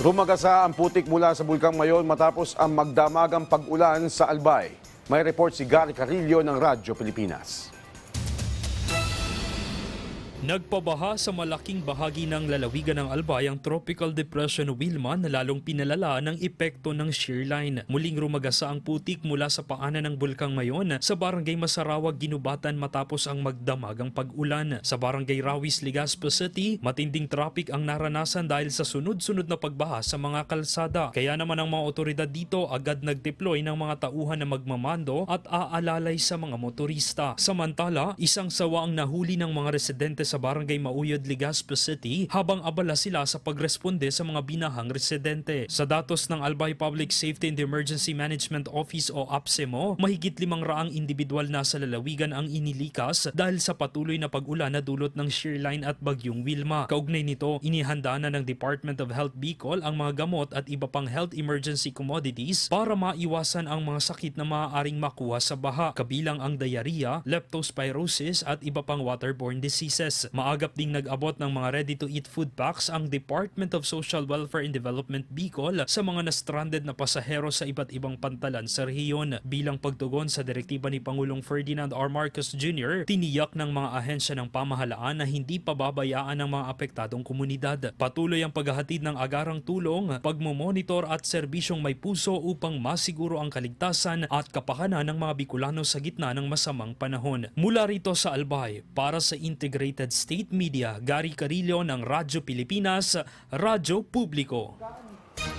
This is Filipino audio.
Rumagasa ang putik mula sa Bulkang Mayon matapos ang magdamagang pag-ulan sa Albay. May report si Gary Carillo ng Radyo Pilipinas. Nagpabaha sa malaking bahagi ng lalawigan ng Albay ang Tropical Depression Wilma na lalong pinalala ng epekto ng shear line. Muling rumagasa ang putik mula sa paanan ng Bulkang Mayon sa barangay Masarawag, Ginubatan matapos ang magdamagang pag-ulan. Sa barangay Rawis, Legazpi City, matinding traffic ang naranasan dahil sa sunod-sunod na pagbaha sa mga kalsada. Kaya naman ang mga otoridad dito agad nag-deploy ng mga tauhan na magmamando at aalalay sa mga motorista. Samantala, isang sawa ang nahuli ng mga residente sa barangay Mauyod, Legazpi City habang abala sila sa pagresponde sa mga binahang residente. Sa datos ng Albay Public Safety and Emergency Management Office o APSEMO, mahigit 500 individual na sa lalawigan ang inilikas dahil sa patuloy na pag-ulan na dulot ng shear line at bagyong Wilma. Kaugnay nito, inihanda na ng Department of Health Bicol ang mga gamot at iba pang health emergency commodities para maiwasan ang mga sakit na maaaring makuha sa baha, kabilang ang diarrhea, leptospirosis at iba pang waterborne diseases. Maagap ding nag-abot ng mga ready-to-eat food packs ang Department of Social Welfare and Development Bicol sa mga na-stranded na pasahero sa iba't ibang pantalan sa rehiyon. Bilang pagtugon sa direktiba ni Pangulong Ferdinand R. Marcos Jr., tiniyak ng mga ahensya ng pamahalaan na hindi pababayaan ng mga apektadong komunidad. Patuloy ang paghahatid ng agarang tulong, pagmomonitor at serbisyong may puso upang masiguro ang kaligtasan at kapakanan ng mga Bicolano sa gitna ng masamang panahon. Mula rito sa Albay, para sa Integrated State Media, Gary Carillo ng Radyo Pilipinas, Radyo Publiko.